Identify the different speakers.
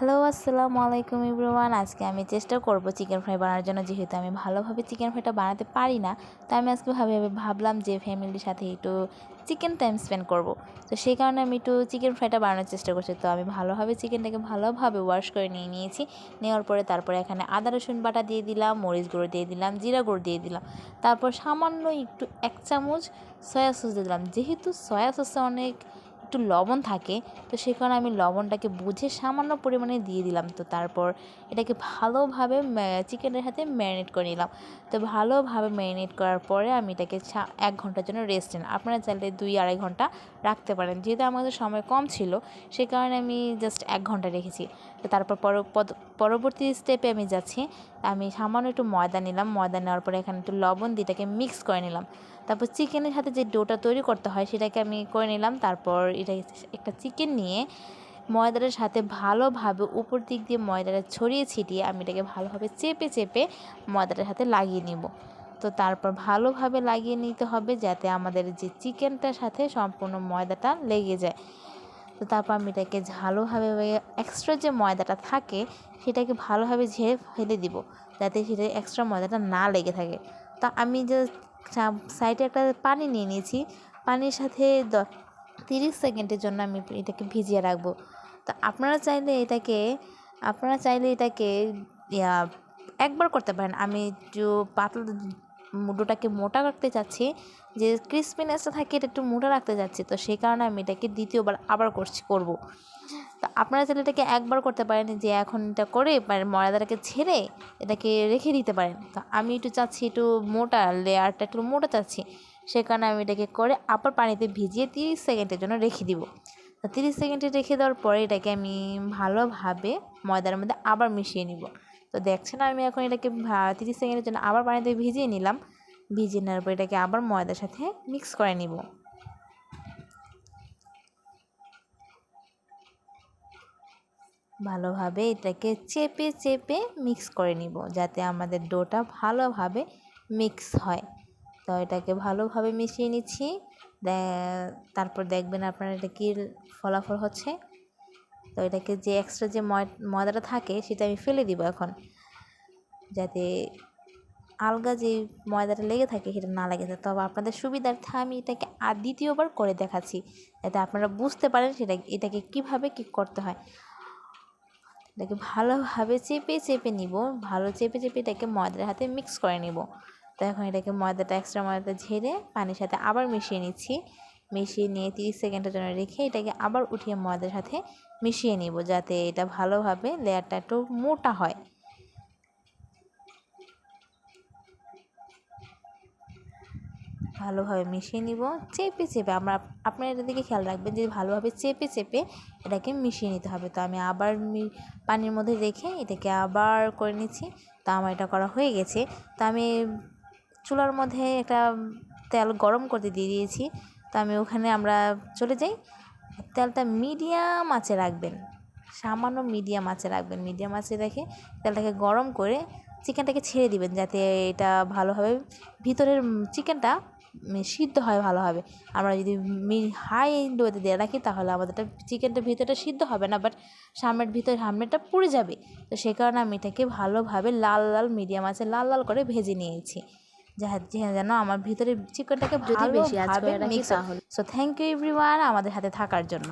Speaker 1: Hello আসসালামু আলাইকুম everyone. আজকে আমি চেষ্টা করব চিকেন ফ্রাই বানানোর জন্য। যেহেতু আমি ভালোভাবে চিকেন ফ্রাইটা বানাতে পারি না, তো আমি আজকে ভাবলাম যে ফ্যামিলির সাথে একটু চিকেন টাইম স্পেন্ড করব। তো সেই কারণে আমি একটু চিকেন ফ্রাইটা বানানোর চেষ্টা করছি। তো আমি ভালোভাবে চিকেনটাকে ভালোভাবে ওয়াশ করে নিয়েছি। নেওয়ার পরে তারপরে এখানে আদা রসুন বাটা দিয়ে দিলাম, মরিচ গুঁড়ো দিয়ে দিলাম, জিরা গুঁড়ো দিয়ে দিলাম। তারপর সামান্য একটু 1 চামচ সয়া সস দিয়ে দিলাম। যেহেতু সয়া সসে অনেক একটু লবণ থাকে, তো সেই কারণে আমি লবণটাকে বুঝে সামান্য পরিমাণে দিয়ে দিলাম। তো তারপর এটাকে ভালোভাবে চিকেনের সাথে ম্যারিনেট করে নিলাম। তো ভালোভাবে ম্যারিনেট করার পরে আমি এটাকে 1 ঘন্টার জন্য রেস্ট নিলাম। আপনারা চাইলে 2-2.5 ঘন্টা রাখতে পারেন। যেহেতু আমাদের সময় কম ছিল, সে কারণে আমি জাস্ট 1 ঘন্টা রেখেছি। তো তারপর পরবর্তী স্টেপে আমি যাচ্ছি। আমি সামান্য একটু ময়দা নিলাম। ময়দা নেওয়ার পরে এখানে একটু লবণ দিয়ে এটাকে মিক্স করে নিলাম। তারপর চিকেনের সাথে যে ডোটা তৈরি করতে হয় সেটাকে আমি করে নিলাম। তারপর এটা একটা চিকেন নিয়ে ময়দাটার সাথে ভালোভাবে উপর দিক দিয়ে ময়দাটা ছড়িয়ে ছিটিয়ে আমি এটাকে ভালোভাবে চেপে ময়দাটার সাথে লাগিয়ে নিব। তো তারপর ভালোভাবে লাগিয়ে নিতে হবে যাতে আমাদের যে চিকেনটার সাথে সম্পূর্ণ ময়দাটা লেগে যায়। তো তারপর আমি এটাকে ভালোভাবে এক্সট্রা যে ময়দাটা থাকে সেটাকে ভালোভাবে ঝেড়ে ফেলে দিব, যাতে সেটা এক্সট্রা ময়দাটা না লেগে থাকে। তা আমি যে সাইডে একটা পানি নিয়ে নিয়েছি, পানির সাথে 30 সেকেন্ডের জন্য আমি এটাকে ভিজিয়ে রাখবো। তো আপনারা চাইলে এটাকে একবার করতে পারেন। আমি একটু পাতলা ডোটাকে মোটা রাখতে চাচ্ছি, যে ক্রিসপিনেসটা থাকে এটা একটু মোটা রাখতে চাচ্ছি। তো সেই কারণে আমি এটাকে দ্বিতীয়বার আবার করব। তো আপনারা চাইলে এটাকে একবার করতে পারেন, যে এখন এটা করে ময়দাটাকে ছেড়ে এটাকে রেখে দিতে পারেন। তো আমি একটু চাচ্ছি একটু মোটা, লেয়ারটা একটু মোটা চাচ্ছি। সে কারণে আমি এটাকে করে আবার পানিতে ভিজিয়ে 30 সেকেন্ডের জন্য রেখে দিব। তো 30 সেকেন্ডে রেখে দেওয়ার পরে এটাকে আমি ভালোভাবে ময়দার মধ্যে আবার মিশিয়ে নিব। তো দেখছেন আমি এখন এটাকে 30 সেকেন্ডের জন্য আবার পানিতে ভিজিয়ে নিলাম। ভিজিয়ে নেওয়ার পর এটাকে আবার ময়দার সাথে মিক্স করে নিব। ভালোভাবে এটাকে চেপে মিক্স করে নিব, যাতে আমাদের ডোটা ভালোভাবে মিক্স হয়। তো এটাকে ভালোভাবে মিশিয়ে নিচ্ছি। তারপর দেখবেন আপনার এটা কী ফলাফল হচ্ছে। তো এটাকে যে এক্সট্রা যে ময়দাটা থাকে সেটা আমি ফেলে দিব এখন, যাতে আলগা যে ময়দাটা লেগে থাকে সেটা না লেগে থাকে। তবে আপনাদের সুবিধার্থে আমি এটাকে দ্বিতীয়বার করে দেখাচ্ছি, যাতে আপনারা বুঝতে পারেন এটাকে কীভাবে কী করতে হয়। এটাকে ভালোভাবে চেপে নিব, চেপে এটাকে ময়দার হাতে মিক্স করে নিব। তো এখন এটাকে এক্সট্রা ময়দাটা ঝেড়ে পানির সাথে আবার মিশিয়ে নিচ্ছি। মিশিয়ে নিয়ে 30 সেকেন্ডের জন্য রেখে এটাকে আবার উঠিয়ে ময়দার সাথে মিশিয়ে নিব, যাতে এটা ভালোভাবে লেয়ারটা একটু মোটা হয়। ভালোভাবে মিশিয়ে নিব চেপে আপনারা এটার দিকে খেয়াল রাখবেন যে ভালোভাবে চেপে এটাকে মিশিয়ে নিতে হবে। তো আমি আবার পানির মধ্যে রেখে এটাকে আবার করে নিচ্ছি। তো আমার এটা করা হয়ে গেছে। তো আমি চুলার মধ্যে একটা তেল গরম করতে দিয়ে দিয়েছি। তো আমি ওখানে আমরা চলে যাই। তেলটা মিডিয়াম আঁচে রাখবেন, সামান্য মিডিয়াম আঁচে রাখবেন। মিডিয়াম আঁচে রেখে তেলটাকে গরম করে চিকেনটাকে ছেড়ে দিবেন, যাতে এটা ভালোভাবে ভিতরের চিকেনটা সিদ্ধ হয় ভালোভাবে। আমরা যদি হাই লোতে দিয়ে রাখি তাহলে আমাদের চিকেনটা ভিতরটা সিদ্ধ হবে না, বাট সামনেরটা পুড়ে যাবে। তো সেই কারণে আমি এটাকে ভালোভাবে লাল মিডিয়াম আছে লাল করে ভেজে নিয়েছি, যেন আমার ভিতরে চিকেনটাকে ভালোভাবে মিক্স হয়। সো থ্যাংক ইউ এভরিওয়ান আমাদের সাথে থাকার জন্য।